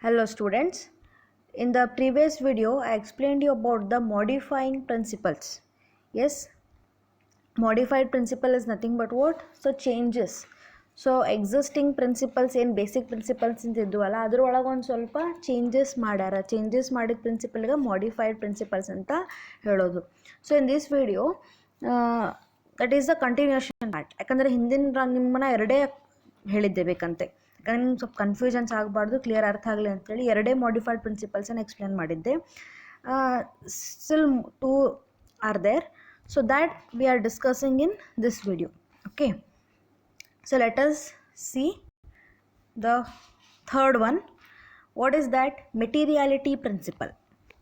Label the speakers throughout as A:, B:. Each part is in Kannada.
A: Hello students, in the previous video I explained you about the modifying principles. Yes, modified principle is nothing but what? So changes. So existing principles ಏನು ಬೇಸಿಕ್ ಪ್ರಿನ್ಸಿಪಲ್ಸ್ ಅಂತ ಇದ್ವಲ್ಲ ಅದ್ರೊಳಗೆ ಒಂದು ಸ್ವಲ್ಪ ಚೇಂಜಸ್ ಮಾಡಿದ ಪ್ರಿನ್ಸಿಪಲ್ಗೆ ಮಾಡಿಫೈಡ್ ಪ್ರಿನ್ಸಿಪಲ್ಸ್ ಅಂತ ಹೇಳೋದು. So in this video that is the continuation part. ಯಾಕಂದರೆ ಹಿಂದಿನ ನಿಮ್ಮನ್ನ ಎರಡೇ ಹೇಳಿದ್ದೆ ಬೇಕಂತೆ, ಯಾಕಂದರೆ ನಿಮ್ಗೆ ಸ್ವಲ್ಪ ಕನ್ಫ್ಯೂಷನ್ಸ್ ಆಗಬಾರ್ದು, ಕ್ಲಿಯರ್ ಅರ್ಥ ಆಗಲಿ ಅಂತೇಳಿ ಎರಡೇ ಮಾಡಿಫೈಡ್ ಪ್ರಿನ್ಸಿಪಲ್ಸನ್ನು ಎಕ್ಸ್ಪ್ಲೇನ್ ಮಾಡಿದ್ದೆ. Still two are there, so that we are discussing in this video. Okay, so let us see the third one. What is that? Materiality principle.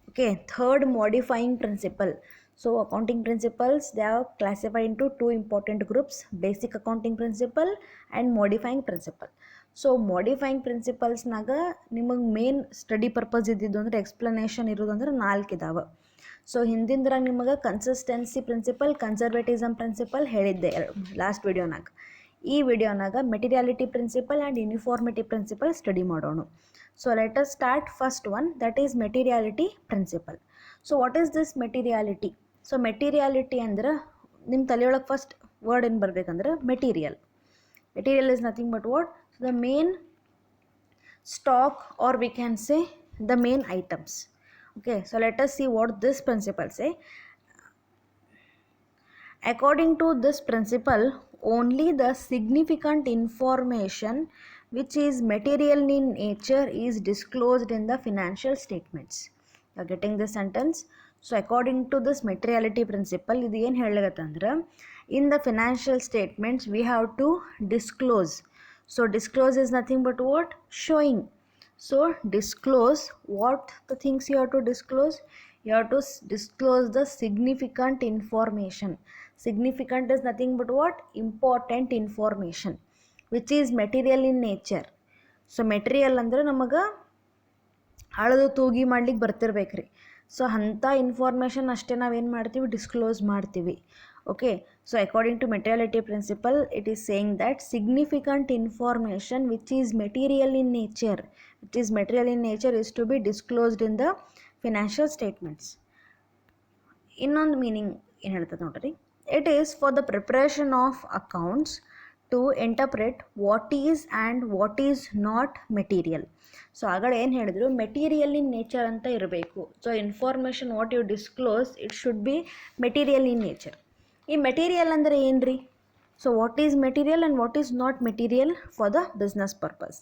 A: Okay, third modifying principle. So accounting principles, they are classified into two important groups: basic accounting principle and modifying principle. So modifying principles naga ನಿಮಗೆ ಮೇನ್ ಸ್ಟಡಿ ಪರ್ಪಸ್ ಇದ್ದಿದ್ದು ಅಂದರೆ ಎಕ್ಸ್ಪ್ಲನೇಷನ್ ಇರೋದಂದ್ರೆ 4 ಇದಾವೆ. ಸೊ ಹಿಂದಿಂದ್ರಾಗ ನಿಮಗೆ ಕನ್ಸಿಸ್ಟೆನ್ಸಿ ಪ್ರಿನ್ಸಿಪಲ್, ಕನ್ಸರ್ವೇಟಿಸಮ್ ಪ್ರಿನ್ಸಿಪಲ್ ಹೇಳಿದ್ದೆ ಲಾಸ್ಟ್ ವಿಡಿಯೋನಾಗ. ಈ ವಿಡಿಯೋನಾಗ materiality principle and uniformity principle study ಮಾಡೋಣ. So let us start first one, that is materiality principle. So what is this materiality? So materiality ಅಂದ್ರೆ ನಿಮ್ಮ ತಲೆಯೊಳಗೆ ಫಸ್ಟ್ ವರ್ಡ್ ಏನು ಬರಬೇಕಂದ್ರೆ material. Material is nothing but what? So the main stock, or we can say the main items. Okay, so let us see what this principle say. According to this principle, only the significant information which is material in nature is disclosed in the financial statements. You are getting this sentence? So according to this materiality principle, ಇದು ಏನು ಹೇಳಗತ್ತಂದ್ರೆ in the financial statements we have to disclose. So disclose is nothing but what? Showing. So disclose what the things you have to disclose? You have to disclose the significant information. Significant is nothing but what? Important information which is material in nature. So material ಅಂದ್ರೆ ನಮಗೆ ಅಳದು ತೂಗಿ ಮಾಡ್ಲಿಕ್ಕೆ ಬರ್ತಿರ್ಬೇಕ್ರಿ. ಸೊ ಅಂಥ ಇನ್ಫಾರ್ಮೇಷನ್ ಅಷ್ಟೇ ನಾವೇನು ಮಾಡ್ತೀವಿ? ಡಿಸ್ಕ್ಲೋಸ್ ಮಾಡ್ತೀವಿ. Okay, so according to materiality principle, it is saying that significant information which is material in nature, is to be disclosed in the financial statements. ಇನ್ನೊಂದು ಮೀನಿಂಗ್ ಏನು ಹೇಳ್ತದೆ ನೋಡ್ರಿ, it is for the preparation of accounts to interpret what is and what is not material. So ಆಗಡೆ ಏನು ಹೇಳಿದ್ರು, ಮೆಟೀರಿಯಲ್ ಇನ್ ನೇಚರ್ ಅಂತ ಇರಬೇಕು. So information what you disclose it should be material in nature. ಈ ಮೆಟೀರಿಯಲ್ ಅಂದರೆ ಏನು ರೀ? So what is material and what is not material for the business purpose.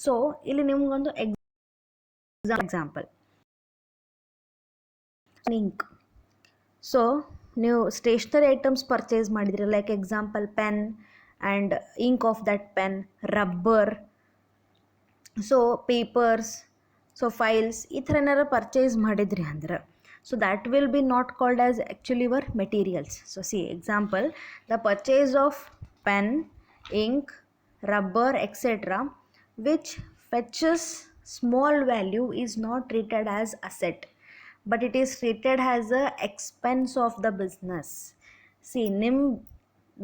A: So ಇಲ್ಲಿ ನಿಮ್ಗೊಂದು ಎಕ್ಸಾಂಪಲ್, ಇಂಕ್. ಸೊ ನೀವು ಸ್ಟೇಷ್ನರಿ ಐಟಮ್ಸ್ ಪರ್ಚೇಸ್ ಮಾಡಿದ್ರಿ, like example pen and ink of that pen, rubber, so papers, so files, ಈ ಥರ ಏನಾರು ಪರ್ಚೇಸ್ ಮಾಡಿದ್ರಿ ಅಂದ್ರೆ, so that will be not called as actually were materials. So see example, the purchase of pen, ink, rubber, etc. which fetches small value is not treated as asset, but it is treated as a expense of the business. See, ನಿಮ್ಮ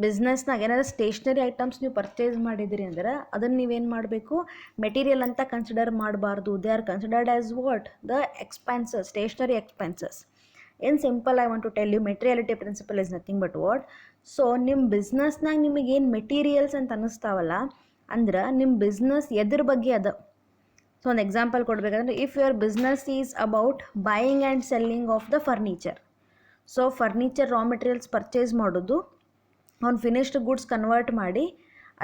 A: ಬಿಸ್ನೆಸ್ನಾಗ ಏನಾದ್ರು ಸ್ಟೇಷ್ನರಿ ಐಟಮ್ಸ್ ನೀವು ಪರ್ಚೇಸ್ ಮಾಡಿದಿರಿ ಅಂದ್ರೆ ಅದನ್ನು ನೀವೇನು ಮಾಡಬೇಕು? ಮೆಟೀರಿಯಲ್ ಅಂತ ಕನ್ಸಿಡರ್ ಮಾಡಬಾರ್ದು. They are considered as what? The expenses, stationery expenses. In simple I want to tell you, materiality principle is nothing but what? So ನಿಮ್ಮ ಬಿಸ್ನೆಸ್ನಾಗ ನಿಮಗೇನು ಮೆಟೀರಿಯಲ್ಸ್ ಅಂತ ಅನ್ನಿಸ್ತಾವಲ್ಲ ಅಂದ್ರೆ ನಿಮ್ಮ ಬಿಸ್ನೆಸ್ ಎದ್ರ ಬಗ್ಗೆ ಅದ. ಸೊ ಒಂದು ಎಕ್ಸಾಂಪಲ್ ಕೊಡಬೇಕಂದ್ರೆ, if your business is about buying and selling of the furniture. So furniture raw materials purchase ಮಾಡೋದು, ಅವ್ನು ಫಿನಿಶ್ಡ್ ಗುಡ್ಸ್ ಕನ್ವರ್ಟ್ ಮಾಡಿ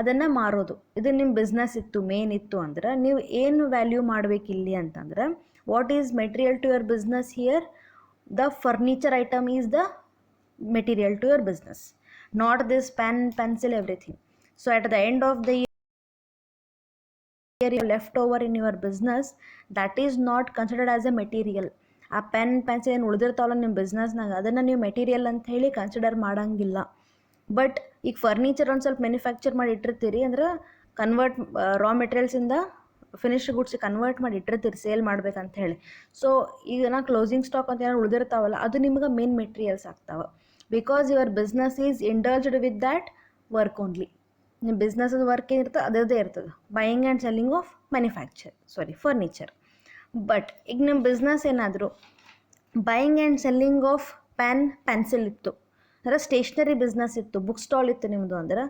A: ಅದನ್ನು ಮಾರೋದು, ಇದು ನಿಮ್ಮ ಬಿಸ್ನೆಸ್ ಇತ್ತು, ಮೇನ್ ಇತ್ತು ಅಂದ್ರೆ ನೀವು ಏನು ವ್ಯಾಲ್ಯೂ ಮಾಡಬೇಕಿಲ್ಲಿ ಅಂತಂದ್ರೆ, what is material to your business here? The furniture item is the material to your business, not this pen, pencil, everything. So at the end of the year you left over in your business, that is not considered as a material. ಆ ಪೆನ್, ಪೆನ್ಸಿಲ್ ಏನು ಉಳಿದಿರ್ತಾವಲ್ಲ ನಿಮ್ಮ ಬಿಸ್ನೆಸ್ನಾಗ ಅದನ್ನು ನೀವು ಮೆಟೀರಿಯಲ್ ಅಂತ ಹೇಳಿ ಕನ್ಸಿಡರ್ ಮಾಡೋಂಗಿಲ್ಲ. ಬಟ್ ಈಗ ಫರ್ನಿಚರ್ ಒಂದು ಸ್ವಲ್ಪ ಮ್ಯಾನುಫ್ಯಾಕ್ಚರ್ ಮಾಡಿ ಇಟ್ಟಿರ್ತೀರಿ ಅಂದ್ರೆ ಕನ್ವರ್ಟ್ ರಾ ಮೆಟೀರಿಯಲ್ಸಿಂದ ಫಿನಿಶ್ಡ್ ಗುಡ್ಸಿಗೆ ಕನ್ವರ್ಟ್ ಮಾಡಿ ಇಟ್ಟಿರ್ತೀರಿ ಸೇಲ್ ಮಾಡ್ಬೇಕಂತ ಹೇಳಿ. ಸೊ ಈಗ ನಾ ಕ್ಲೋಸಿಂಗ್ ಸ್ಟಾಕ್ ಅಂತ ಏನಾದ್ರು ಉಳಿದಿರ್ತಾವಲ್ಲ ಅದು ನಿಮ್ಗೆ ಮೇನ್ ಮೆಟೀರಿಯಲ್ಸ್ ಆಗ್ತಾವೆ, because your business is indulged with that work only. ನಿಮ್ಮ ಬಿಸ್ನೆಸ್ದು ವರ್ಕ್ ಏನಿರ್ತದೆ ಅದರದ್ದೇ ಇರ್ತದೆ, buying and selling of furniture. But ಈಗ ನಿಮ್ಮ ಬಿಸ್ನೆಸ್ ಏನಾದರೂ buying and selling of pen pencil ಇತ್ತು ಅಂದರೆ ಸ್ಟೇಷ್ನರಿ ಬಿಸ್ನೆಸ್ ಇತ್ತು, ಬುಕ್ ಸ್ಟಾಲ್ ಇತ್ತು ನಿಮ್ಮದು ಅಂದ್ರೆ,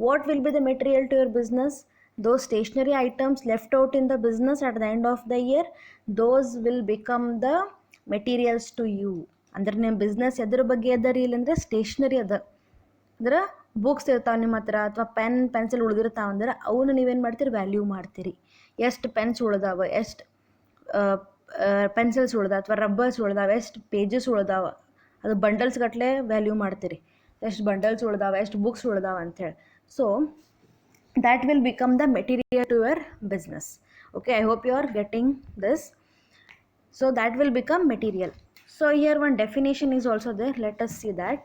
A: what will be the material to your business? Those stationery items left out in the business at the end of the year, those will become the materials to you. ಅಂದ್ರೆ ನಿಮ್ಮ ಬಿಸ್ನೆಸ್ ಎದ್ರ ಬಗ್ಗೆ ಅದ ರೀ ಇಲ್ಲಂದ್ರೆ ಸ್ಟೇಷ್ನರಿ ಅದ, ಅಂದ್ರೆ ಬುಕ್ಸ್ ಇರ್ತಾವೆ ನಿಮ್ಮ ಹತ್ರ ಅಥವಾ ಪೆನ್ ಪೆನ್ಸಿಲ್ ಉಳಿದಿರ್ತಾವೆ ಅಂದ್ರೆ ಅವನ್ನ ನೀವೇನು ಮಾಡ್ತೀರಿ, ವ್ಯಾಲ್ಯೂ ಮಾಡ್ತೀರಿ. ಎಷ್ಟು ಪೆನ್ಸ್ ಉಳ್ದಾವ, ಎಷ್ಟು ಪೆನ್ಸಿಲ್ಸ್ ಉಳ್ದಾವ ಅಥವಾ ರಬ್ಬರ್ಸ್ ಉಳ್ದಾವ, ಎಷ್ಟು ಪೇಜಸ್ ಉಳ್ದಾವ, ಅದು ಬಂಡಲ್ಸ್ ಗಟ್ಟಲೆ ವ್ಯಾಲ್ಯೂ ಮಾಡ್ತೀರಿ. ಎಷ್ಟು ಬಂಡಲ್ಸ್ ಉಳ್ದಾವ, ಎಷ್ಟು ಬುಕ್ಸ್ ಉಳ್ದಾವ ಅಂಥೇಳಿ. So that will become the material to your business. Okay, I hope you are getting this. So that will become material. So here one definition is also there, let us see that.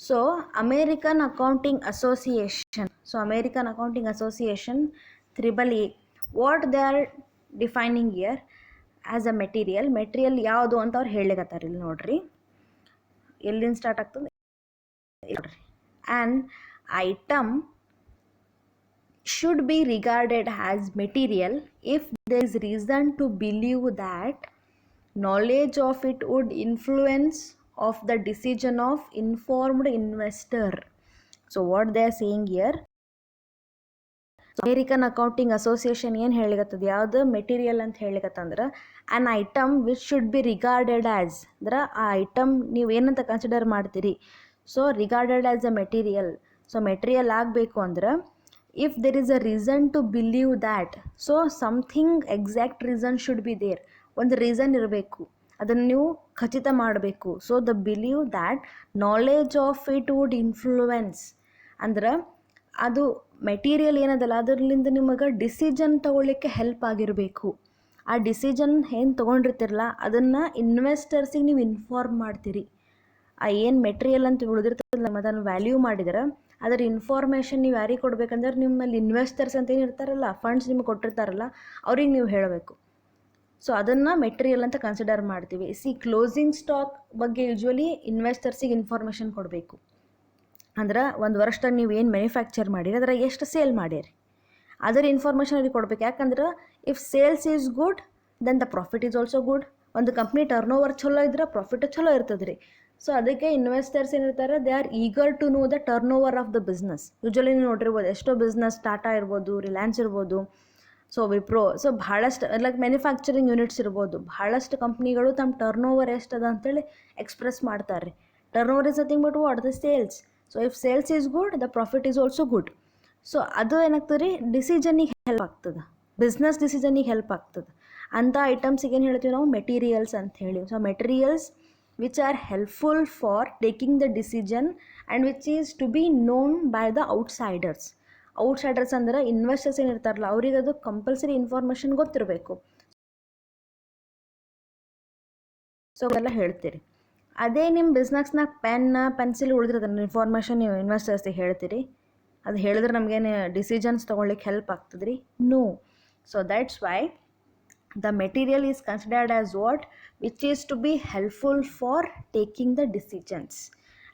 A: So American Accounting Association, so American Accounting Association AAA, what they are defining here as a material ಯಾವುದು ಅಂತ ಅವ್ರು ಹೇಳಿಕತ್ತಾರೆ ಇಲ್ಲಿ ನೋಡ್ರಿ, ಎಲ್ಲಿಂದ ಸ್ಟಾರ್ಟ್ ಆಗ್ತದೆ, an item should be regarded as material if there is reason to believe that knowledge of it would influence of the decision of informed investor. So what they are saying here, American accounting association ಏನು ಹೇಳಿಕತ್ತದ, ಯಾವುದು ಮೆಟೀರಿಯಲ್ ಅಂತ ಹೇಳಿಕತ್ತಂದ್ರೆ an item which should be regarded as, ಅಂದ್ರೆ ಆ ಐಟಮ್ ನೀವು ಏನಂತ ಕನ್ಸಿಡರ್ ಮಾಡ್ತೀರಿ, so regarded as a material. So material ಆಗಬೇಕು ಅಂದ್ರೆ if there is a reason to believe that, so something exact reason should be there, ಒಂದು ರೀಸನ್ ಇರಬೇಕು, ಅದನ್ನು ನೀವು ಖಚಿತ ಮಾಡಬೇಕು. So the believe that knowledge of it would influence, ಅಂದ್ರೆ ಅದು ಮೆಟೀರಿಯಲ್ ಏನದಲ್ಲ ಅದರಿಂದ ನಿಮಗೆ ಡಿಸಿಷನ್ ತೊಗೊಳ್ಳಿಕ್ಕೆ ಹೆಲ್ಪ್ ಆಗಿರಬೇಕು. ಆ ಡಿಸಿಷನ್ ಏನು ತೊಗೊಂಡಿರ್ತಿರಲ್ಲ ಅದನ್ನು ಇನ್ವೆಸ್ಟರ್ಸಿಗೆ ನೀವು ಇನ್ಫಾರ್ಮ್ ಮಾಡ್ತೀರಿ. ಆ ಏನು ಮೆಟೀರಿಯಲ್ ಅಂತ ಉಳಿದಿರ್ತದಲ್ಲ ಅದನ್ನು ವ್ಯಾಲ್ಯೂ ಮಾಡಿದ್ರೆ ಅದರ ಇನ್ಫಾರ್ಮೇಷನ್ ನೀವು ಯಾರಿಗೆ ಕೊಡಬೇಕಂದ್ರೆ ನಿಮ್ಮಲ್ಲಿ ಇನ್ವೆಸ್ಟರ್ಸ್ ಅಂತ ಏನು ಇರ್ತಾರಲ್ಲ, ಫಂಡ್ಸ್ ನಿಮಗೆ ಕೊಟ್ಟಿರ್ತಾರಲ್ಲ ಅವ್ರಿಗೆ ನೀವು ಹೇಳಬೇಕು. ಸೊ ಅದನ್ನು ಮೆಟೀರಿಯಲ್ ಅಂತ ಕನ್ಸಿಡರ್ ಮಾಡ್ತೀವಿ. ಕ್ಲೋಸಿಂಗ್ ಸ್ಟಾಕ್ ಬಗ್ಗೆ ಯೂಶ್ವಲಿ ಇನ್ವೆಸ್ಟರ್ಸಿಗೆ ಇನ್ಫಾರ್ಮೇಷನ್ ಕೊಡಬೇಕು. ಅಂದ್ರೆ ಒಂದು ವರ್ಷದಾಗ ನೀವು ಏನು ಮ್ಯಾನುಫ್ಯಾಕ್ಚರ್ ಮಾಡಿರಿ ಅದರ ಎಷ್ಟು ಸೇಲ್ ಮಾಡಿರಿ ಅದರ ಇನ್ಫಾರ್ಮೇಷನ್ ಅವ್ರಿಗೆ ಕೊಡ್ಬೇಕು. ಯಾಕಂದ್ರೆ if sales is good then the profit is also good. ಒಂದು ಕಂಪ್ನಿ ಟರ್ನ್ ಓವರ್ ಚಲೋ ಇದ್ರೆ ಪ್ರಾಫಿಟ್ ಚಲೋ ಇರ್ತದೆ ರೀ. ಸೊ ಅದಕ್ಕೆ ಇನ್ವೆಸ್ಟರ್ಸ್ ಏನಿರ್ತಾರೆ, they are eager to know the turnover of the business. Usually ನೀವು ನೋಡಿರ್ಬೋದು ಎಷ್ಟೋ ಬಿಸ್ನೆಸ್, ಟಾಟಾ ಇರ್ಬೋದು, ರಿಲಯನ್ಸ್ ಇರ್ಬೋದು, ಸೊ ವಿಪ್ರೋ, ಸೊ ಭಾಳಷ್ಟು ಲೈಕ್ ಮ್ಯಾನುಫ್ಯಾಕ್ಚರಿಂಗ್ ಯೂನಿಟ್ಸ್ ಇರ್ಬೋದು, ಭಾಳಷ್ಟು ಕಂಪ್ನಿಗಳು ತಮ್ಮ ಟರ್ನ್ ಓವರ್ ಎಷ್ಟದ ಅಂತೇಳಿ ಎಕ್ಸ್ಪ್ರೆಸ್ ಮಾಡ್ತಾರೆ ರೀ. Turn over is nothing but what the sales. So if sales is good the profit is also good. So ಅದು ಏನಾಗ್ತದೆ ರೀ, ಡಿಸಿಷನಿಗೆ ಹೆಲ್ಪ್ ಆಗ್ತದೆ, ಬಿಸ್ನೆಸ್ ಡಿಸಿಷನಿಗೆ ಹೆಲ್ಪ್ ಆಗ್ತದೆ. ಅಂಥ ಐಟಮ್ಸಿಗೆ ಏನು ಹೇಳ್ತೀವಿ ನಾವು, ಮೆಟೀರಿಯಲ್ಸ್ ಅಂತ ಹೇಳಿ. So materials which are helpful for taking the decision and which is to be known by the outsiders. Outsiders ಅಂದ್ರೆ ಇನ್ವೆಸ್ಟರ್ಸ್ ಏನಿರ್ತಾರಲ್ಲ ಅವ್ರಿಗೆ ಅದು ಕಂಪಲ್ಸರಿ ಇನ್ಫಾರ್ಮೇಷನ್ ಗೊತ್ತಿರಬೇಕು. ಸೊ ಎಲ್ಲ ಹೇಳ್ತೀರಿ. ಅದೇ ನಿಮ್ಮ ಬಿಸ್ನೆಸ್ನಾಗ ಪೆನ್ಸಿಲ್ ಉಳಿದಿರೋದನ್ನ ಇನ್ಫಾರ್ಮೇಷನ್ ನೀವು ಇನ್ವೆಸ್ಟರ್ಸಿಗೆ ಹೇಳ್ತೀರಿ, ಅದು ಹೇಳಿದ್ರೆ ನಮಗೇನು ಡಿಸಿಷನ್ಸ್ ತೊಗೊಳ್ಳಿಕ್ಕೆ ಹೆಲ್ಪ್ ಆಗ್ತದೆ ರೀ? No. So that's why the material is considered as what, which is to be helpful for taking the decisions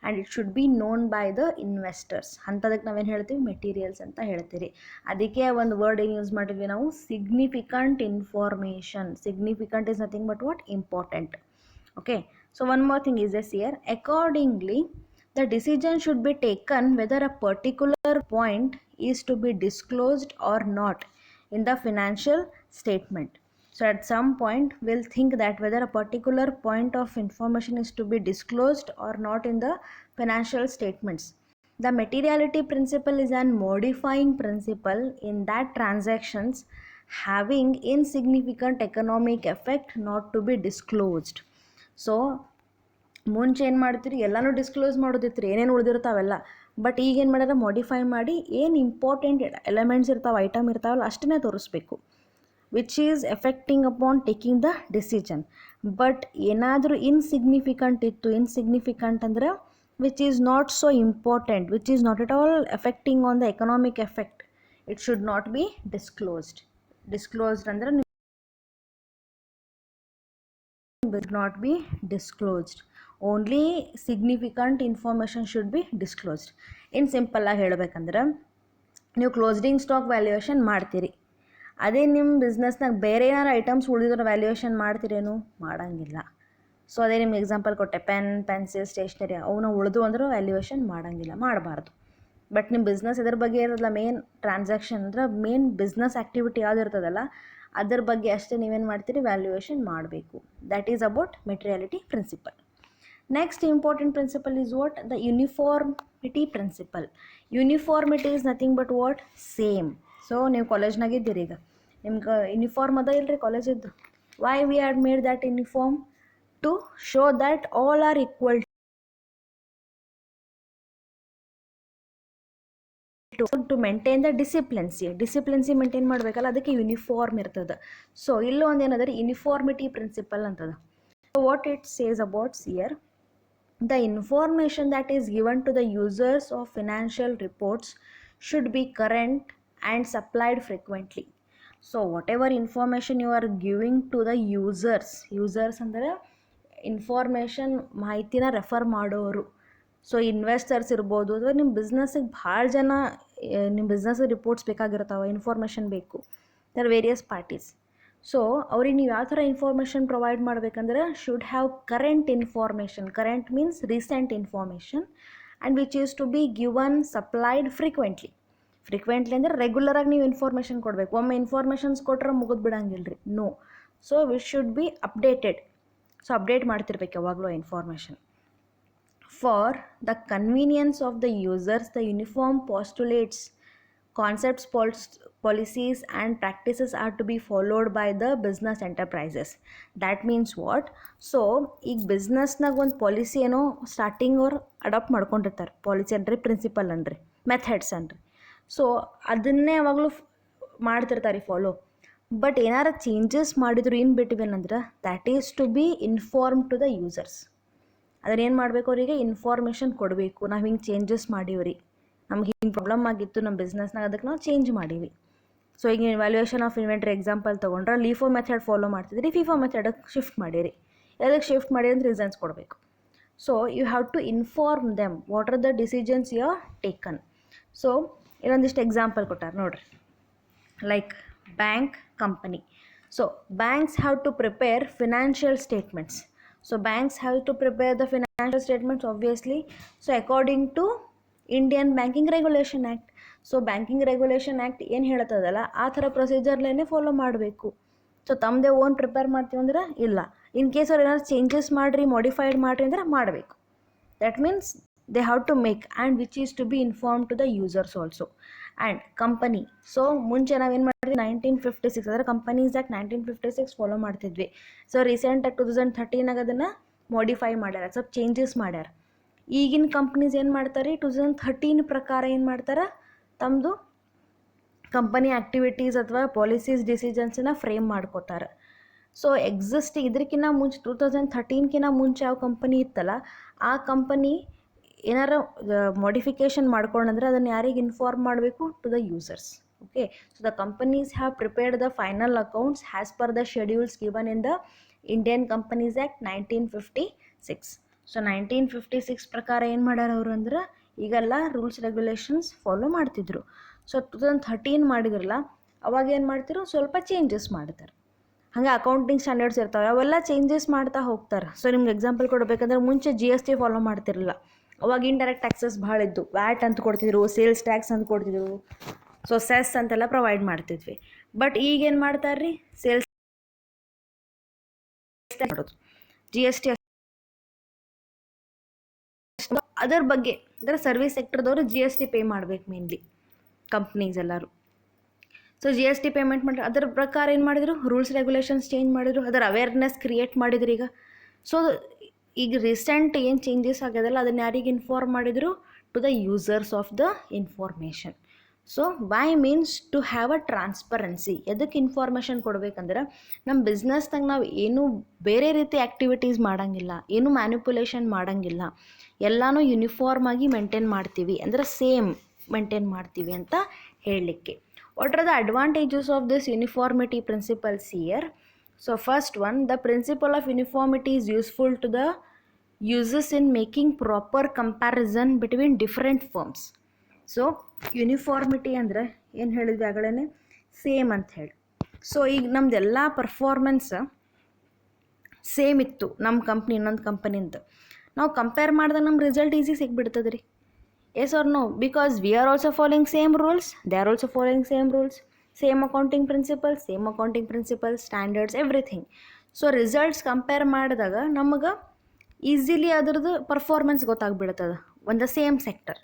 A: and it should be known by the investors. ಅಂತದಕ್ಕೆ ನಾವೇನು ಹೇಳ್ತೀವಿ, ಮೆಟೀರಿಯಲ್ಸ್ ಅಂತ ಹೇಳ್ತೀರಿ. ಅದಕ್ಕೆ ಒಂದು ವರ್ಡ್ ಏನು ಯೂಸ್ ಮಾಡಿದ್ವಿ ನಾವು, significant information. Significant is nothing but what, important. Okay, so one more thing is this here. Accordingly the decision should be taken whether a particular point is to be disclosed or not in the financial statement. So at some point we'll think that whether a particular point of information is to be disclosed or not in the financial statements. The materiality principle is an modifying principle in that transactions having insignificant economic effect not to be disclosed. So ಮುಂಚೆ ಏನು ಮಾಡ್ತೀರಿ, ಎಲ್ಲನೂ ಡಿಸ್ಕ್ಲೋಸ್ ಮಾಡೋದಿತ್ತು ರೀ, ಏನೇನು ಉಳಿದಿರ್ತಾವೆಲ್ಲ. ಬಟ್ ಈಗೇನು ಮಾಡ್ಯಾರ, ಮಾಡಿಫೈ ಮಾಡಿ ಏನು ಇಂಪಾರ್ಟೆಂಟ್ ಎಲಿಮೆಂಟ್ಸ್ ಇರ್ತಾವೆ, ಐಟಮ್ ಇರ್ತಾವಲ್ಲ ಅಷ್ಟನ್ನೇ ತೋರಿಸ್ಬೇಕು, which is affecting upon taking the decision. But ಏನಾದರೂ ಇನ್ಸಿಗ್ನಿಫಿಕೆಂಟ್ ಇತ್ತು, ಇನ್ಸಿಗ್ನಿಫಿಕೆಂಟ್ ಅಂದ್ರೆ which is not so important, which is not at all affecting on the economic effect, it should not be disclosed. Disclosed ಅಂದ್ರೆ will not be disclosed. Only significant information should be disclosed. In simple ಆಗಿ ಹೇಳಬೇಕಂದ್ರೆ ನೀವು ಕ್ಲೋಸಿಂಗ್ ಸ್ಟಾಕ್ ವ್ಯಾಲ್ಯೂಯೇಷನ್ ಮಾಡ್ತೀರಿ, ಅದೇ ನಿಮ್ಮ ಬಿಸ್ನೆಸ್ನಾಗ ಬೇರೆ ಏನಾರು ಐಟಮ್ಸ್ ಉಳಿದ್ರೆ ವ್ಯಾಲ್ಯೂಯೇಷನ್ ಮಾಡ್ತೀರೇನು? ಮಾಡೋಂಗಿಲ್ಲ. ಸೊ ಅದೇ ನಿಮ್ಗೆ ಎಕ್ಸಾಂಪಲ್ ಕೊಟ್ಟೆ, ಪೆನ್, ಪೆನ್ಸಿಲ್, ಸ್ಟೇಷ್ನರಿ ಅವನ್ನ ಉಳಿದು ಅಂದ್ರೆ ವ್ಯಾಲ್ಯೂಯೇಷನ್ ಮಾಡೋಂಗಿಲ್ಲ, ಮಾಡಬಾರ್ದು. ಬಟ್ ನಿಮ್ಮ ಬಿಸ್ನೆಸ್ ಇದ್ರ ಬಗ್ಗೆ ಇರೋದಿಲ್ಲ, ಮೇನ್ ಟ್ರಾನ್ಸಾಕ್ಷನ್ ಅಂದ್ರೆ ಮೇನ್ ಬಿಸ್ನೆಸ್ ಆ್ಯಕ್ಟಿವಿಟಿ ಯಾವ್ದು ಇರ್ತದಲ್ಲ ಅದ್ರ ಬಗ್ಗೆ ಅಷ್ಟೇ ನೀವೇನು ಮಾಡ್ತೀರಿ, ವ್ಯಾಲ್ಯೂಯೇಷನ್ ಮಾಡಬೇಕು. That is about materiality principle. Next important principle is what? The uniformity principle. Uniformity is nothing but what? Same. So ನೀವು ಕಾಲೇಜ್ನಾಗ ಇದ್ದೀರಿ, ಈಗ ನಿಮ್ಗೆ ಯೂನಿಫಾರ್ಮ್ ಅದ ಇಲ್ಲರಿ ಕಾಲೇಜಿದ್ದು. Why we had made that uniform? To show that all are equal to maintain the ಡಿಸಿಪ್ಲಿನ್ಸಿ ಮೇಂಟೈನ್ ಮಾಡಬೇಕಲ್ಲ, ಅದಕ್ಕೆ ಯೂನಿಫಾರ್ಮ್ ಇರ್ತದೆ. ಸೊ ಇಲ್ಲೂ ಒಂದು ಏನದ ಯೂನಿಫಾರ್ಮಿಟಿ ಪ್ರಿನ್ಸಿಪಲ್ ಅಂತದ. So what it says abouts here, the information that is given to the users of financial reports should be current and supplied frequently. So whatever information you are giving to the users ಅಂದರೆ ಇನ್ಫಾರ್ಮೇಷನ್ ಮಾಹಿತಿನ ರೆಫರ್ ಮಾಡೋರು. ಸೊ ಇನ್ವೆಸ್ಟರ್ಸ್ ಇರ್ಬೋದು, ಅಥವಾ ನಿಮ್ಮ ಬಿಸ್ನೆಸ್ಸಿಗೆ ಭಾಳ ಜನ ನಿಮ್ಮ ಬಿಸ್ನೆಸ್ ರಿಪೋರ್ಟ್ಸ್ ಬೇಕಾಗಿರ್ತಾವೆ, ಇನ್ಫಾರ್ಮೇಷನ್ ಬೇಕು. There various parties. ಸೊ ಅವ್ರಿಗೆ ನೀವು ಯಾವ ಥರ ಇನ್ಫಾರ್ಮೇಷನ್ ಪ್ರೊವೈಡ್ ಮಾಡಬೇಕಂದ್ರೆ, should have current information. Current means recent information, and which is to be given supplied frequently ಅಂದರೆ ರೆಗ್ಯುಲರಾಗಿ ನೀವು ಇನ್ಫಾರ್ಮೇಷನ್ ಕೊಡಬೇಕು. ಒಮ್ಮೆ ಇನ್ಫಾರ್ಮೇಷನ್ಸ್ ಕೊಟ್ಟರೆ ಮುಗಿದು ಬಿಡಂಗಿಲ್ಲ ರೀ, no. So which should be updated. So update ಮಾಡ್ತಿರ್ಬೇಕು ಯಾವಾಗಲೂ information. For the convenience of the users, the uniform postulates, concepts, policies and practices are to be followed by the business enterprises. That means what? So ಈಗ ಬಿಸ್ನೆಸ್ನಾಗ ಒಂದು ಪಾಲಿಸಿ ಏನೋ ಸ್ಟಾರ್ಟಿಂಗ್ ಅವ್ರು ಅಡಾಪ್ಟ್ ಮಾಡ್ಕೊಂಡಿರ್ತಾರೆ. ಪಾಲಿಸಿ ಅನ್ರಿ, ಪ್ರಿನ್ಸಿಪಲ್ ಅನ್ರಿ, ಮೆಥಡ್ಸ್ ಅನ್ರಿ. ಸೊ ಅದನ್ನೇ ಯಾವಾಗಲೂ ಮಾಡ್ತಿರ್ತಾರೆ ಫಾಲೋ. ಬಟ್ ಏನಾರು ಚೇಂಜಸ್ ಮಾಡಿದ್ರು ಇನ್ ಬಿಟ್ವೀನ್ ಅಂದ್ರೆ that is to be inform to the users. ಅದನ್ನೇನು ಮಾಡಬೇಕು, ಅವರಿಗೆ ಇನ್ಫಾರ್ಮೇಷನ್ ಕೊಡಬೇಕು. ನಾವು ಹಿಂಗೆ ಚೇಂಜಸ್ ಮಾಡೀವ್ರಿ, ನಮ್ಗೆ ಹಿಂಗೆ ಪ್ರಾಬ್ಲಮ್ ಆಗಿತ್ತು ನಮ್ಮ ಬಿಸ್ನೆಸ್ನಾಗ, ಅದಕ್ಕೆ ನಾವು ಚೇಂಜ್ ಮಾಡೀವಿ. ಸೊ ಈಗ ವ್ಯಾಲ್ಯೂಯೇಷನ್ ಆಫ್ ಇನ್ವೆಂಟ್ರಿ ಎಕ್ಸಾಂಪಲ್ ತೊಗೊಂಡ್ರೆ, ಲೀಫೋ ಮೆಥಡ್ ಫಾಲೋ ಮಾಡ್ತಿದ್ರಿ, ಫಿಫೋ ಮೆಥಡಕ್ಕೆ ಶಿಫ್ಟ್ ಮಾಡಿರಿ. ಅದಕ್ಕೆ ಶಿಫ್ಟ್ ಮಾಡಿ ಅಂತ ರೀಸನ್ಸ್ ಕೊಡಬೇಕು. So you have to inform them what are the decisions you are taken. ಸೊ ಇನ್ನೊಂದಿಷ್ಟು ಎಕ್ಸಾಂಪಲ್ ಕೊಟ್ಟಾರೆ ನೋಡ್ರಿ, like bank, company. So banks have to prepare financial statements. So banks have to prepare the financial statements obviously. So according to Indian banking regulation act. So banking regulation act ಏನು ಹೇಳ್ತದಲ್ಲ ಆ ಥರ ಪ್ರೊಸೀಜರ್ಲೇನೆ ಫಾಲೋ ಮಾಡಬೇಕು. ಸೊ ತಮ್ಮದೇ ಓನ್ ಪ್ರಿಪೇರ್ ಮಾಡ್ತೀವಿ ಅಂದ್ರೆ ಇಲ್ಲ. ಇನ್ ಕೇಸ್ ಅವ್ರು ಏನಾದ್ರು ಚೇಂಜಸ್ ಮಾಡಿರಿ, ಮಾಡಿಫೈಡ್ ಮಾಡಿರಿ ಅಂದ್ರೆ ಮಾಡಬೇಕು. That means they have to make, and which is to be inform to the users also. And company, so ಮುಂಚೆ ನಾವೇನು ಮಾಡಿದ್ವಿ, 1956 ಅಂದರೆ ಕಂಪನೀಸ್ ಆ್ಯಕ್ಟ್ 1956 ಫಾಲೋ ಮಾಡ್ತಿದ್ವಿ. ಸೊ ರೀಸೆಂಟಾಗಿ 2013 ಅದನ್ನು ಮಾಡಿಫೈ ಮಾಡ್ಯಾರ, ಸ್ವಲ್ಪ ಚೇಂಜಸ್ ಮಾಡ್ಯಾರ. ಈಗಿನ ಕಂಪ್ನೀಸ್ ಏನು ಮಾಡ್ತಾರೆ, 2013 ಪ್ರಕಾರ ಏನು ಮಾಡ್ತಾರೆ, ತಮ್ಮದು ಕಂಪನಿ ಆ್ಯಕ್ಟಿವಿಟೀಸ್ ಅಥವಾ ಪಾಲಿಸೀಸ್ ಡಿಸಿಷನ್ಸನ್ನ ಫ್ರೇಮ್ ಮಾಡ್ಕೋತಾರೆ. ಸೊ ಇದಕ್ಕಿಂತ ಮುಂಚೆ 2013 ಮುಂಚೆ ಯಾವ ಕಂಪನಿ ಇತ್ತಲ್ಲ ಆ ಕಂಪನಿ ಏನಾರ ಮಾಡಿಫಿಕೇಷನ್ ಮಾಡ್ಕೊಂಡ್ರೆ ಅದನ್ನು ಯಾರಿಗೆ ಇನ್ಫಾರ್ಮ್ ಮಾಡಬೇಕು, to the users. Okay. So the companies have prepared the final accounts as per the schedules given in the Indian companies act 1956. So 1956 ಪ್ರಕಾರ ಏನು ಮಾಡ್ಯಾರ ಅವರು ಅಂದ್ರೆ, ಈಗೆಲ್ಲ ರೂಲ್ಸ್ ರೆಗ್ಯುಲೇಷನ್ಸ್ ಫಾಲೋ ಮಾಡ್ತಿದ್ರು. ಸೊ 2013 ಮಾಡಿದ್ರಲ್ಲ ಅವಾಗ ಏನು ಮಾಡ್ತಿರು, ಸ್ವಲ್ಪ ಚೇಂಜಸ್ ಮಾಡ್ತಾರೆ. ಹಾಗೆ ಅಕೌಂಟಿಂಗ್ ಸ್ಟ್ಯಾಂಡರ್ಡ್ಸ್ ಇರ್ತಾವೆ, ಅವೆಲ್ಲ ಚೇಂಜಸ್ ಮಾಡ್ತಾ ಹೋಗ್ತಾರೆ. ಸೊ ನಿಮ್ಗೆ ಎಕ್ಸಾಂಪಲ್ ಕೊಡಬೇಕಂದ್ರೆ, ಮುಂಚೆ GST ಫಾಲೋ ಮಾಡ್ತಿರಲಿಲ್ಲ. ಅವಾಗ ಇಂಡೈರೆಕ್ಟ್ ಟ್ಯಾಕ್ಸಸ್ ಭಾಳ ಇದ್ದು, ವ್ಯಾಟ್ ಅಂತ ಕೊಡ್ತಿದ್ರು, ಸೇಲ್ಸ್ ಟ್ಯಾಕ್ಸ್ ಅಂತ ಕೊಡ್ತಿದ್ರು, ಸೊ ಸೆಸ್ ಅಂತೆಲ್ಲ ಪ್ರೊವೈಡ್ ಮಾಡ್ತಿದ್ವಿ. ಬಟ್ ಈಗೇನು ಮಾಡ್ತಾರೆ ರೀ, ಸೇಲ್ಸ್ ಮಾಡೋದು, GST ಅದರ ಬಗ್ಗೆ ಅಂದರೆ ಸರ್ವಿಸ್ ಸೆಕ್ಟರ್ದವರು GST ಪೇ ಮಾಡ್ಬೇಕು ಮೇನ್ಲಿ ಕಂಪ್ನೀಸ್ ಎಲ್ಲರೂ. ಸೊ GST ಪೇಮೆಂಟ್ ಮಾಡಿ ಅದರ ಪ್ರಕಾರ ಏನು ಮಾಡಿದರು, ರೂಲ್ಸ್ ರೆಗ್ಯುಲೇಷನ್ಸ್ ಚೇಂಜ್ ಮಾಡಿದರು, ಅದರ ಅವೇರ್ನೆಸ್ ಕ್ರಿಯೇಟ್ ಮಾಡಿದ್ರು ಈಗ. ಸೊ ಈಗ ರೀಸೆಂಟ್ ಏನು ಚೇಂಜಸ್ ಆಗ್ಯದಲ್ಲ ಅದನ್ನು ಯಾರಿಗೆ ಇನ್ಫಾರ್ಮ್ ಮಾಡಿದರು, to the users of the information. So why means to have a transparency. ಎದಕ್ಕೆ ಇನ್ಫಾರ್ಮೇಷನ್ ಕೊಡಬೇಕಂದ್ರೆ, ನಮ್ಮ ಬಿಸ್ನೆಸ್ನಾಗ ನಾವು ಏನೂ ಬೇರೆ ರೀತಿ ಆ್ಯಕ್ಟಿವಿಟೀಸ್ ಮಾಡೋಂಗಿಲ್ಲ, ಏನೂ ಮ್ಯಾನಿಪುಲೇಷನ್ ಮಾಡೋಂಗಿಲ್ಲ, ಎಲ್ಲನೂ ಯೂನಿಫಾರ್ಮ್ ಆಗಿ ಮೇಂಟೈನ್ ಮಾಡ್ತೀವಿ, ಅಂದರೆ ಸೇಮ್ ಮೇಂಟೈನ್ ಮಾಡ್ತೀವಿ ಅಂತ ಹೇಳಲಿಕ್ಕೆ. What are the advantages of this uniformity principles here? So first one, the principle of uniformity is useful to the users in making proper comparison between different firms. So uniformity ಅಂದರೆ ಏನು ಹೇಳಿದ್ವಿ ಆಗಲೇ, ಸೇಮ್ ಅಂತ ಹೇಳಿ. ಸೊ ಈಗ ನಮ್ಮದೆಲ್ಲ ಪರ್ಫಾರ್ಮೆನ್ಸ್ ಸೇಮ್ ಇತ್ತು ನಮ್ಮ ಕಂಪ್ನಿ ಇನ್ನೊಂದು ಕಂಪನಿಂದ, ನಾವು ಕಂಪೇರ್ ಮಾಡಿದಾಗ ನಮ್ಮ ರಿಸಲ್ಟ್ ಈಸಿ ಸಿಗ್ಬಿಡ್ತದೆ ರೀ. Yes or no? Because we are also following same rules, they are also following same rules, same accounting principles, standards, everything. So results compare ಮಾಡಿದಾಗ ನಮಗೆ ಈಸಿಲಿ ಅದ್ರದ್ದು ಪರ್ಫಾರ್ಮೆನ್ಸ್ ಗೊತ್ತಾಗ್ಬಿಡ್ತದೆ on the same sector.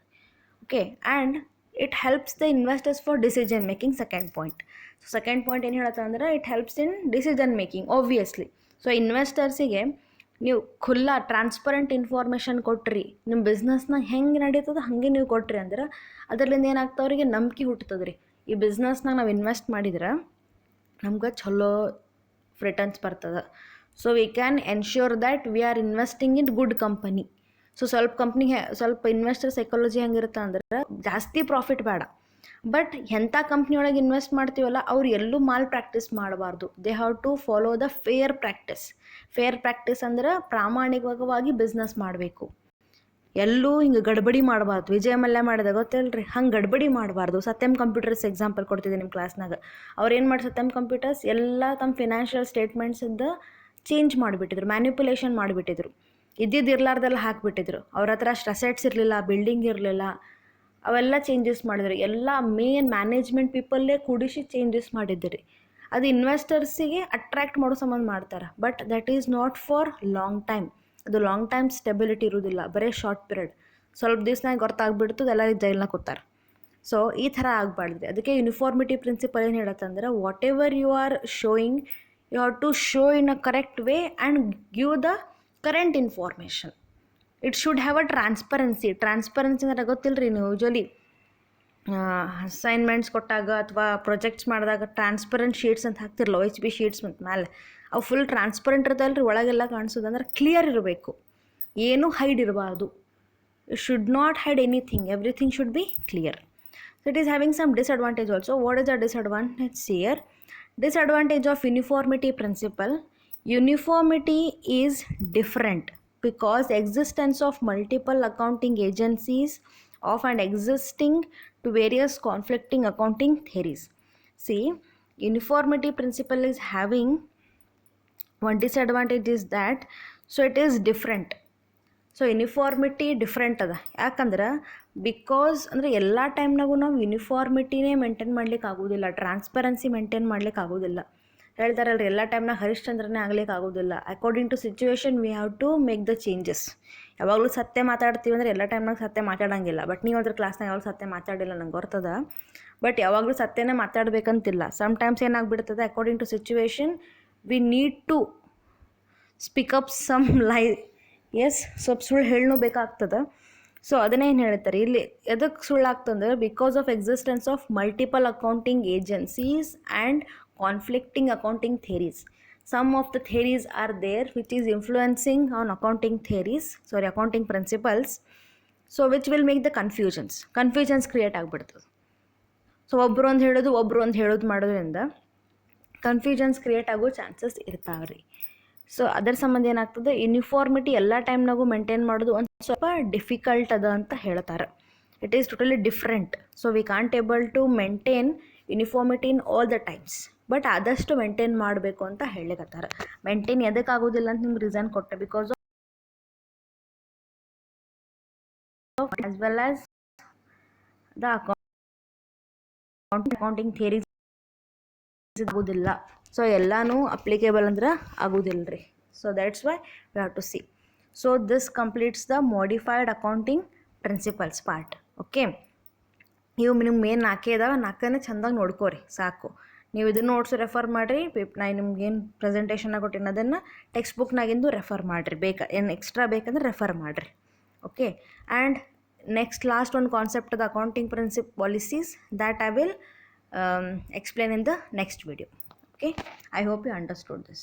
A: Okay, and it helps the investors for decision making. Second point ಏನು ಹೇಳುತ್ತೆ ಅಂದರೆ it helps in decision making obviously. So ಇನ್ವೆಸ್ಟರ್ಸಿಗೆ ನೀವು ಖುಲ್ಲಾ ಟ್ರಾನ್ಸ್ಪರೆಂಟ್ ಇನ್ಫಾರ್ಮೇಷನ್ ಕೊಟ್ರಿ, ನಿಮ್ಮ ಬಿಸ್ನೆಸ್ನ ಹೆಂಗೆ ನಡೀತದೆ ಹಾಗೆ ನೀವು ಕೊಟ್ರಿ ಅಂದ್ರೆ ಅದರಿಂದ ಏನಾಗ್ತದೆ, ಅವರಿಗೆ ನಂಬಿಕೆ ಹುಟ್ಟುತ್ತದೆ ರೀ. ಈ ಬಿಸ್ನೆಸ್ನಾಗ ನಾವು ಇನ್ವೆಸ್ಟ್ ಮಾಡಿದ್ರೆ ನಮ್ಗೆ ಚಲೋ ರಿಟರ್ನ್ಸ್ ಬರ್ತದೆ. So we can ensure that we are investing in good company. So ಸ್ವಲ್ಪ ಇನ್ವೆಸ್ಟರ್ ಸೈಕಾಲಜಿ ಹೆಂಗಿರುತ್ತೆ ಅಂದ್ರೆ ಜಾಸ್ತಿ ಪ್ರಾಫಿಟ್ ಬೇಡ, ಬಟ್ ಎಂಥ ಕಂಪ್ನಿಯೊಳಗೆ ಇನ್ವೆಸ್ಟ್ ಮಾಡ್ತೀವಲ್ಲ ಅವ್ರು ಎಲ್ಲೂ ಮಾಲ್ ಪ್ರಾಕ್ಟೀಸ್ ಮಾಡಬಾರ್ದು. They have to follow the fair practice ಅಂದ್ರೆ ಪ್ರಾಮಾಣಿಕವಾಗಿ ಬಿಸ್ನೆಸ್ ಮಾಡಬೇಕು. ಎಲ್ಲೂ ಹಿಂಗೆ ಗಡ್ಬಡಿ ಮಾಡಬಾರ್ದು. ವಿಜಯ ಮಲ್ಯ ಮಾಡಿದೆ ಗೊತ್ತಿಲ್ಲರಿ, ಹಂಗೆ ಗಡ್ಬಡಿ ಮಾಡಬಾರ್ದು. ಸತ್ಯಂ ಕಂಪ್ಯೂಟರ್ಸ್ ಎಕ್ಸಾಂಪಲ್ ಕೊಡ್ತಿದ್ದೆ ನಿಮ್ಮ ಕ್ಲಾಸ್ನಾಗ. ಅವ್ರು ಏನು ಮಾಡಿ ಸತ್ಯಂ ಕಂಪ್ಯೂಟರ್ಸ್ ಎಲ್ಲ ತಮ್ಮ ಫಿನಾನ್ಷಿಯಲ್ ಸ್ಟೇಟ್ಮೆಂಟ್ಸಿಂದ ಚೇಂಜ್ ಮಾಡಿಬಿಟ್ಟಿದ್ರು, ಮ್ಯಾನಿಪುಲೇಷನ್ ಮಾಡಿಬಿಟ್ಟಿದ್ರು, ಇರ್ಲಾರ್ದೆಲ್ಲ ಹಾಕಿಬಿಟ್ಟಿದ್ರು. ಅವ್ರ ಹತ್ರ ಅಷ್ಟು ಅಸೆಟ್ಸ್ ಇರಲಿಲ್ಲ, ಬಿಲ್ಡಿಂಗ್ ಇರಲಿಲ್ಲ, ಅವೆಲ್ಲ ಚೇಂಜಸ್ ಮಾಡಿದ್ರು. ಎಲ್ಲ ಮೇನ್ ಮ್ಯಾನೇಜ್ಮೆಂಟ್ ಪೀಪಲ್ಲೇ ಕೂಡಿಸಿ ಚೇಂಜಸ್ ಮಾಡಿದ್ರಿ. ಅದು ಇನ್ವೆಸ್ಟರ್ಸಿಗೆ ಅಟ್ರ್ಯಾಕ್ಟ್ ಮಾಡೋ ಸಂಬಂಧ ಮಾಡ್ತಾರೆ, but that is not for long time. ಅದು ಲಾಂಗ್ ಟೈಮ್ ಸ್ಟೆಬಿಲಿಟಿ ಇರೋದಿಲ್ಲ, ಬರೀ ಶಾರ್ಟ್ ಪೀರಿಯಡ್. ಸ್ವಲ್ಪ ದಿವ್ಸನಾಗ ಗೊತ್ತಾಗ್ಬಿಡ್ತದೆ, ಎಲ್ಲರಿಗೆ ಜೈಲ್ನಾಗ ಕೂತಾರೆ. ಸೊ ಈ ಥರ ಆಗಬಾರ್ದು. ಅದಕ್ಕೆ ಯೂನಿಫಾರ್ಮಿಟಿ ಪ್ರಿನ್ಸಿಪಲ್ ಏನು ಹೇಳುತ್ತಂದ್ರೆ whatever you are showing you have to show in a correct way and give the current information. It should have a transparency ಅಂದರೆ ಗೊತ್ತಿಲ್ಲ ರೀ, ನೀವು ಯೂಶ್ವಲಿ ಅಸೈನ್ಮೆಂಟ್ಸ್ ಕೊಟ್ಟಾಗ ಅಥವಾ ಪ್ರೊಜೆಕ್ಟ್ಸ್ ಮಾಡಿದಾಗ ಟ್ರಾನ್ಸ್ಪರೆಂಟ್ ಶೀಟ್ಸ್ ಅಂತ ಹಾಕ್ತಿರಲ್ಲ, OHP ಶೀಟ್ಸ್ ಮತ್ತು ಮೇಲೆ ಅವು ಫುಲ್ ಟ್ರಾನ್ಸ್ಪರೆಂಟ್ ಇರ್ತಲ್ಲ ರೀ, ಒಳಗೆಲ್ಲ ಕಾಣಿಸೋದಂದ್ರೆ ಕ್ಲಿಯರ್ ಇರಬೇಕು, ಏನೂ ಹೈಡ್ ಇರಬಾರ್ದು. You should not hide anything, everything should be clear. So it is having some disadvantage also. What is the disadvantage here? Disadvantage of uniformity principle. Uniformity is different because existence of multiple accounting agencies and existing to various conflicting accounting theories. See, uniformity principle is having one disadvantage is that so it is different. So uniformity different ಅದ. ಯಾಕಂದ್ರೆ ಬಿಕಾಸ್ ಅಂದರೆ ಎಲ್ಲ ಟೈಮ್ನಾಗೂ ನಾವು ಯೂನಿಫಾರ್ಮಿಟಿನೇ ಮೇಂಟೈನ್ ಮಾಡ್ಲಿಕ್ಕೆ ಆಗೋದಿಲ್ಲ, ಟ್ರಾನ್ಸ್ಪರೆನ್ಸಿ ಮೇಂಟೈನ್ ಮಾಡ್ಲಿಕ್ಕೆ ಆಗೋದಿಲ್ಲ. ಹೇಳ್ತಾರಲ್ರಿ ಎಲ್ಲ ಟೈಮ್ನಾಗ ಹರಿಶ್ಚಂದ್ರನೇ ಆಗ್ಲಿಕ್ಕೆ ಆಗೋದಿಲ್ಲ. According to situation we have to make the changes. ಯಾವಾಗಲೂ ಸತ್ಯ ಮಾತಾಡ್ತೀವಿ ಅಂದರೆ ಎಲ್ಲ ಟೈಮ್ನಾಗ ಸತ್ಯ ಮಾತಾಡೋಂಗಿಲ್ಲ. ಬಟ್ ನೀವು ಅದ್ರ ಕ್ಲಾಸ್ನಾಗ ಯಾವಾಗಲೂ ಸತ್ಯ ಮಾತಾಡಿಲ್ಲ, ನಂಗೆ ಗೊತ್ತದ. ಬಟ್ ಯಾವಾಗಲೂ ಸತ್ಯನೇ ಮಾತಾಡಬೇಕಂತಿಲ್ಲ. ಸಮ್ಟೈಮ್ಸ್ ಏನಾಗ್ಬಿಡ್ತದೆ, according to situation we need to speak up some lie. Yes, ಸ್ವಲ್ಪ ಸುಳ್ಳು ಹೇಳೂ ಬೇಕಾಗ್ತದೆ. ಸೊ ಅದನ್ನೇ ಏನು ಹೇಳ್ತಾರೆ ಇಲ್ಲಿ, ಎದಕ್ಕೆ ಸುಳ್ಳಾಗ್ತಂದ್ರೆ because of existence of multiple accounting agencies and conflicting accounting theories. Some of the theories are there which is influencing on accounting principles. So which will make the confusions create ಆಗಿಬಿಡ್ತದೆ. ಸೊ ಒಬ್ಬರು ಒಂದು ಹೇಳೋದು ಮಾಡೋದ್ರಿಂದ ಕನ್ಫ್ಯೂಷನ್ಸ್ ಕ್ರಿಯೇಟ್ ಆಗೋ ಚಾನ್ಸಸ್ ಇರ್ತಾವೆ ರೀ. ಸೊ ಅದರ ಸಂಬಂಧ ಏನಾಗ್ತದೆ, ಯೂನಿಫಾರ್ಮಿಟಿ ಎಲ್ಲ ಟೈಮ್ನಾಗೂ ಮೇಂಟೈನ್ ಮಾಡೋದು ಒಂದು ಸ್ವಲ್ಪ ಡಿಫಿಕಲ್ಟ್ ಅದ ಅಂತ ಹೇಳ್ತಾರೆ. It is totally different. So we can't able to maintain uniformity in all the times, but ಆದಷ್ಟು ಮೇಂಟೈನ್ ಮಾಡಬೇಕು ಅಂತ ಹೇಳಿಕತ್ತಾರೆ. ಮೇಂಟೈನ್ ಎದಕ್ಕಾಗೋದಿಲ್ಲ ಅಂತ ನಿಮ್ಗೆ ರೀಸನ್ ಕೊಟ್ಟೆ, because of as well as the accounting theories ಆಗೋದಿಲ್ಲ. ಸೊ ಎಲ್ಲನೂ ಅಪ್ಲಿಕೇಬಲ್ ಅಂದ್ರೆ ಆಗೋದಿಲ್ಲ ರೀ. So that's why we have to see. So this completes the modified accounting principles part. Okay, ಇವು ನಿಮ್ಗೆ ಮೇನ್ 4 ಇದಾವೆ. 4ನೇ ಚೆಂದಾಗಿ ನೋಡ್ಕೋರಿ ಸಾಕು. ನೀವು ಇದನ್ನು ನೋಟ್ಸ್ ರೆಫರ್ ಮಾಡಿರಿ. ನಾನು ನಿಮ್ಗೇನು ಪ್ರೆಸೆಂಟೇಷನ್ನಾಗ ಕೊಟ್ಟಿನ ಅದನ್ನು ಟೆಕ್ಸ್ಟ್ ಬುಕ್ನಾಗಿಂದು ರೆಫರ್ ಮಾಡಿರಿ. ಏನು ಎಕ್ಸ್ಟ್ರಾ ಬೇಕಂದ್ರೆ ರೆಫರ್ ಮಾಡಿರಿ. ಓಕೆ, ಆ್ಯಂಡ್ ನೆಕ್ಸ್ಟ್ ಲಾಸ್ಟ್ ಒಂದು ಕಾನ್ಸೆಪ್ಟ್ ಅದ accounting policies, that I will explain in the next video. Okay, I hope you understood this.